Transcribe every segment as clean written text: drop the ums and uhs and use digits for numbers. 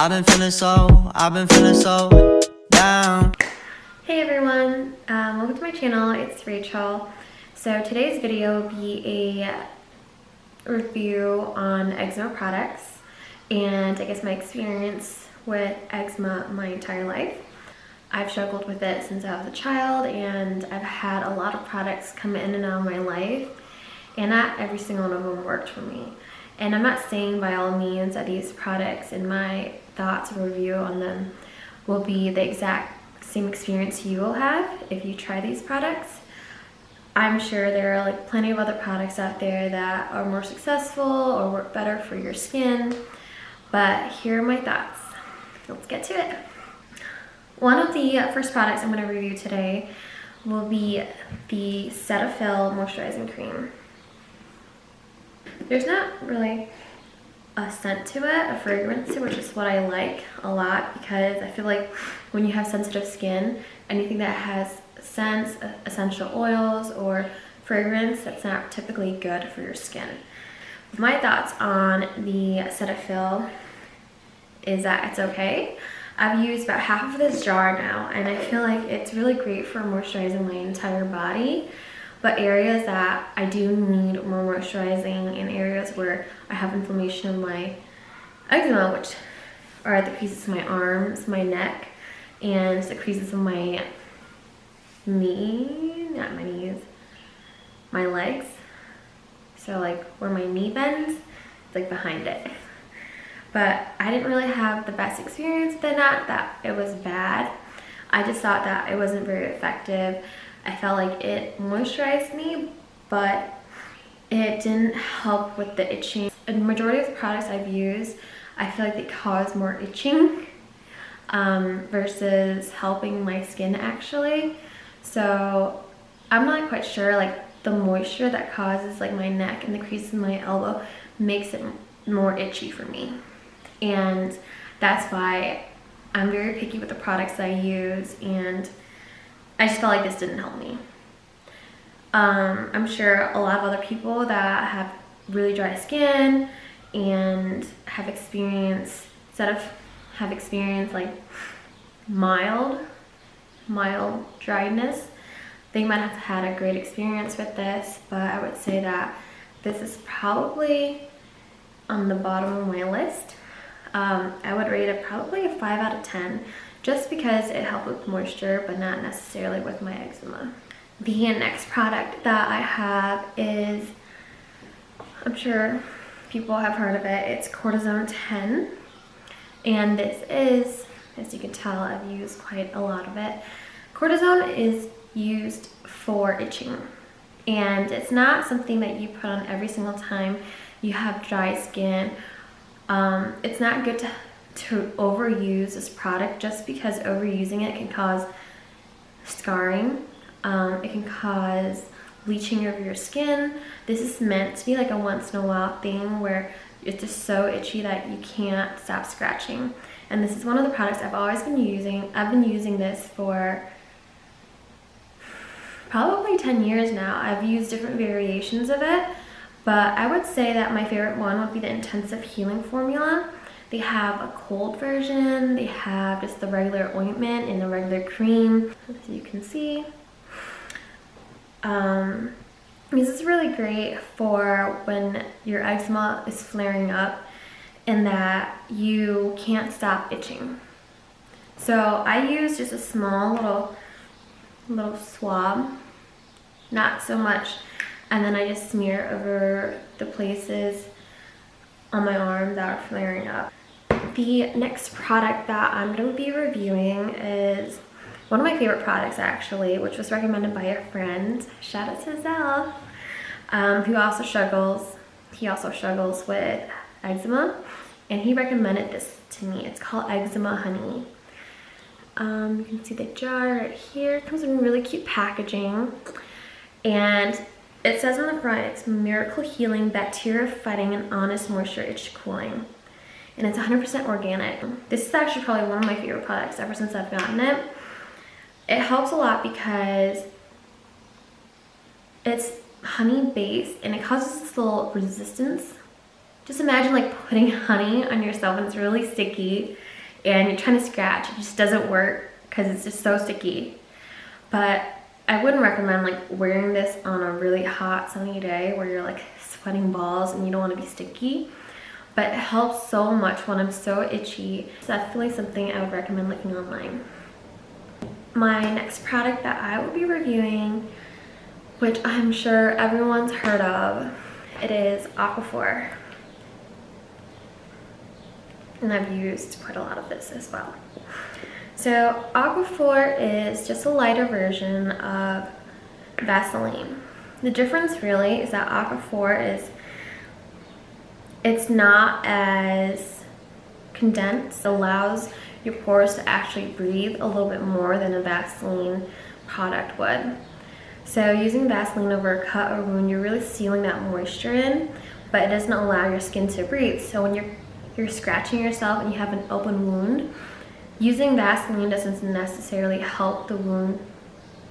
I've been feeling so down. Hey everyone, welcome to my channel. It's Rachel. So today's video will be a review on eczema products and I guess my experience with eczema my entire life. I've struggled with it since I was a child and I've had a lot of products come in and out of my life and not every single one of them worked for me. And I'm not saying by all means that these products and my thoughts or review on them will be the exact same experience you will have if you try these products. I'm sure there are like plenty of other products out there that are more successful or work better for your skin, but here are my thoughts. Let's get to it. One of the first products I'm going to review today will be the Cetaphil Moisturizing Cream. There's not really a scent to it, a fragrance to it, which is what I like a lot because I feel like when you have sensitive skin, anything that has scents, essential oils, or fragrance, that's not typically good for your skin. My thoughts on the Cetaphil is that it's okay. I've used about half of this jar now and I feel like it's really great for moisturizing my entire body. But areas that I do need more moisturizing and areas where I have inflammation of my eczema, which are the creases of my arms, my neck, and the creases of my knee, not my knees, my legs. So like where my knee bends, it's like behind it. But I didn't really have the best experience with it, not that it was bad. I just thought that it wasn't very effective. I felt like it moisturized me, but it didn't help with the itching. The majority of the products I've used, I feel like they cause more itching versus helping my skin actually. So I'm not quite sure, like the moisture that causes like my neck and the creases in my elbow makes it more itchy for me. And that's why I'm very picky with the products I use, and I just felt like this didn't help me. I'm sure a lot of other people that have really dry skin and have experienced like mild dryness, they might have had a great experience with this, but I would say that this is probably on the bottom of my list. I would rate it probably a 5 out of 10. Just because it helped with moisture, but not necessarily with my eczema. The next product that I have is, I'm sure people have heard of it, it's Cortisone 10. And this is, as you can tell, I've used quite a lot of it. Cortisone is used for itching. And it's not something that you put on every single time you have dry skin. It's not good to overuse this product, just because overusing it can cause scarring. It can cause bleaching of your skin. This is meant to be like a once in a while thing where it's just so itchy that you can't stop scratching. And this is one of the products I've always been using. I've been using this for probably 10 years now. I've used different variations of it, but I would say that my favorite one would be the Intensive Healing Formula. They have a cold version, they have just the regular ointment and the regular cream, as you can see. This is really great for when your eczema is flaring up and that you can't stop itching. So I use just a small little swab, not so much, and then I just smear over the places on my arm that are flaring up. The next product that I'm going to be reviewing is one of my favorite products actually, which was recommended by a friend. Shout out to Zell, who also struggles. He also struggles with eczema, and he recommended this to me. It's called Eczema Honey. You can see the jar right here. It comes in really cute packaging, and it says on the front, it's miracle healing, bacteria fighting, and honest moisture itch cooling. And it's 100% organic. This is actually probably one of my favorite products ever since I've gotten it. It helps a lot because it's honey based and it causes this little resistance just imagine like putting honey on yourself and it's really sticky and you're trying to scratch. It just doesn't work because it's just so sticky. But I wouldn't recommend like wearing this on a really hot sunny day where you're like sweating balls and you don't want to be sticky. But it helps so much when I'm so itchy. It's definitely something I would recommend looking online. My next product that I will be reviewing, which I'm sure everyone's heard of, it is Aquaphor. And I've used quite a lot of this as well. So Aquaphor is just a lighter version of Vaseline. The difference really is that Aquaphor it's not as condensed. It allows your pores to actually breathe a little bit more than a Vaseline product would. So using Vaseline over a cut or wound, you're really sealing that moisture in, but it doesn't allow your skin to breathe. So when you're scratching yourself and you have an open wound, using Vaseline doesn't necessarily help the wound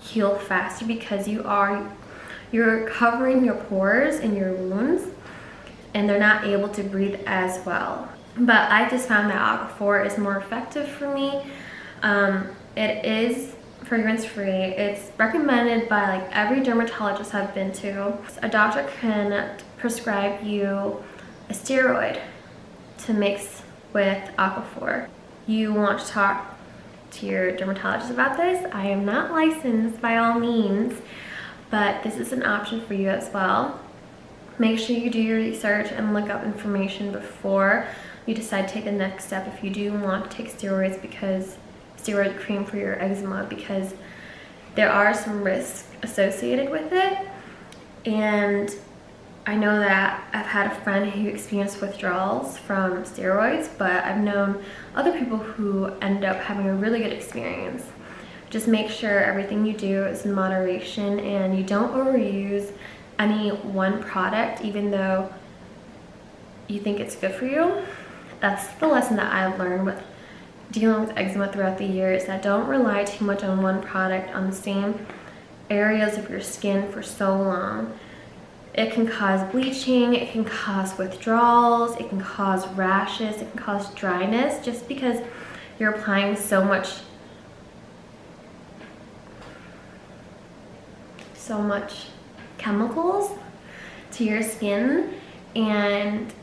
heal faster because you're covering your pores in your wounds and they're not able to breathe as well. But I just found that Aquaphor is more effective for me. It is fragrance-free. It's recommended by like every dermatologist I've been to. A doctor can prescribe you a steroid to mix with Aquaphor. You want to talk to your dermatologist about this. I am not licensed by all means, but this is an option for you as well. Make sure you do your research and look up information before you decide to take the next step if you do want to take steroid cream for your eczema, because there are some risks associated with it. And I know that I've had a friend who experienced withdrawals from steroids, but I've known other people who end up having a really good experience. Just make sure everything you do is in moderation and you don't overuse any one product even though you think it's good for you. That's the lesson that I've learned with dealing with eczema throughout the years, that don't rely too much on one product on the same areas of your skin for so long. It can cause bleaching, it can cause withdrawals, it can cause rashes, it can cause dryness just because you're applying so much chemicals to your skin and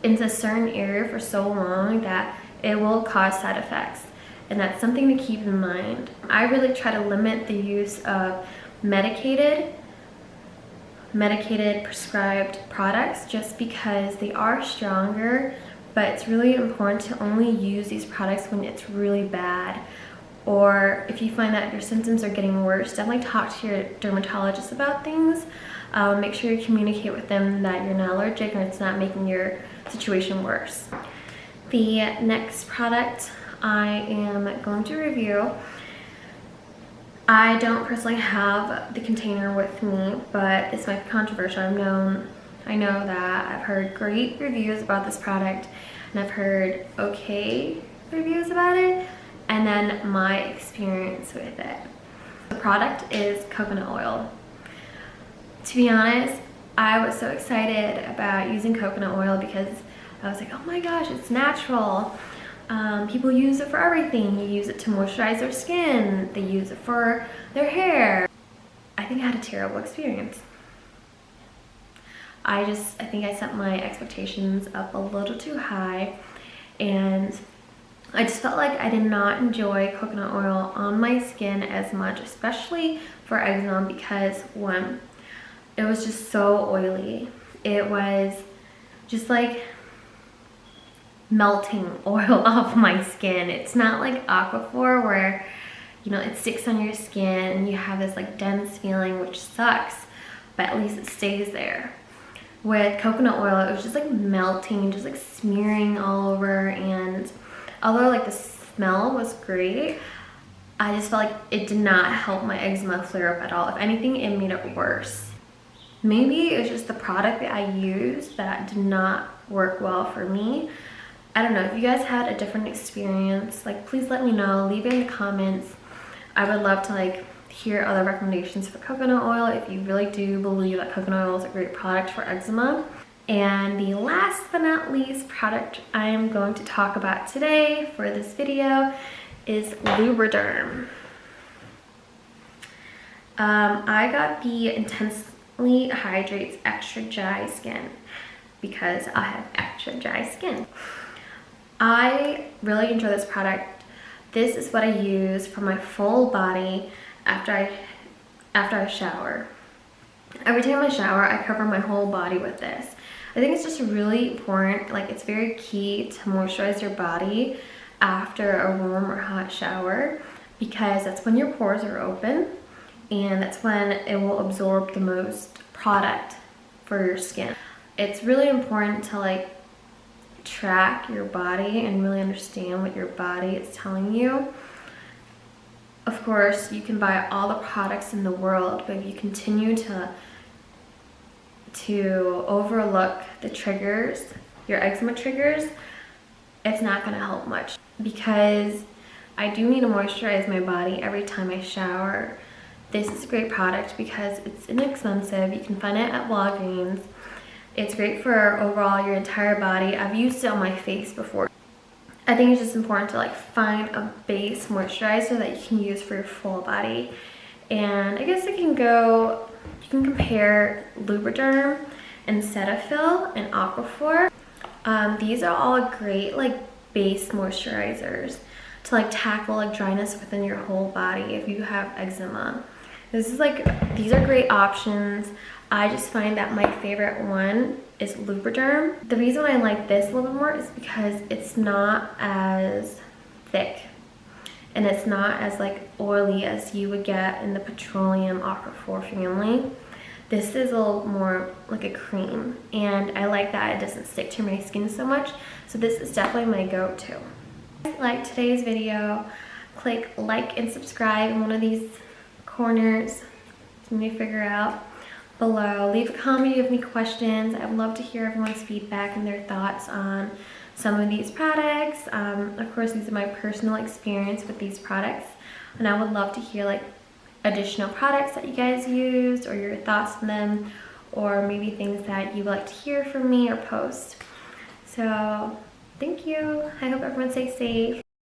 into a certain area for so long that it will cause side effects. And that's something to keep in mind. I really try to limit the use of medicated prescribed products just because they are stronger, but it's really important to only use these products when it's really bad. Or if you find that your symptoms are getting worse, definitely talk to your dermatologist about things. Make sure you communicate with them that you're not allergic or it's not making your situation worse. The next product I am going to review, I don't personally have the container with me, but this might be controversial. I know that I've heard great reviews about this product and I've heard okay reviews about it, and then my experience with it. The product is coconut oil. To be honest, I was so excited about using coconut oil because I was like, oh my gosh, it's natural. People use it for everything. You use it to moisturize their skin. They use it for their hair. I think I had a terrible experience. I think I set my expectations up a little too high, and I just felt like I did not enjoy coconut oil on my skin as much, especially for eczema, because one, it was just so oily. It was just like melting oil off my skin. It's not like Aquaphor where, you know, it sticks on your skin and you have this like dense feeling, which sucks, but at least it stays there. With coconut oil, it was just like melting, just like smearing all over, and although like the smell was great, I just felt like it did not help my eczema flare up at all. If anything, it made it worse. Maybe it was just the product that I used that did not work well for me. I don't know. If you guys had a different experience, like please let me know. Leave it in the comments. I would love to like hear other recommendations for coconut oil if you really do believe that coconut oil is a great product for eczema. And the last but not least product I am going to talk about today for this video is Lubriderm. I got the Intensely Hydrates Extra Dry Skin because I have extra dry skin. I really enjoy this product. This is what I use for my full body after I shower. Every time I shower, I cover my whole body with this. I think it's just really important, like it's very key to moisturize your body after a warm or hot shower, because that's when your pores are open and that's when it will absorb the most product for your skin. It's really important to like track your body and really understand what your body is telling you. Of course, you can buy all the products in the world, but if you continue to overlook the triggers, your eczema triggers, it's not going to help much, because I do need to moisturize my body every time I shower. This is a great product because it's inexpensive. You can find it at Walgreens. It's great for overall your entire body. I've used it on my face before. I think it's just important to like find a base moisturizer that you can use for your full body. And I guess you can compare Lubriderm and Cetaphil and Aquaphor. These are all great like base moisturizers to like tackle like dryness within your whole body if you have eczema. These are great options. I just find that my favorite one is Lubriderm. The reason I like this a little bit more is because it's not as thick and it's not as like oily as you would get in the petroleum Aquaphor family. This is a little more like a cream, and I like that it doesn't stick to my skin so much, so this is definitely my go-to. If you like today's video, click like and subscribe in one of these corners for me to figure out below. Leave a comment if you have any questions. I'd love to hear everyone's feedback and their thoughts on some of these products. Of course, these are my personal experience with these products, and I would love to hear like additional products that you guys used or your thoughts on them, or maybe things that you would like to hear from me or post. So thank you. I hope everyone stays safe.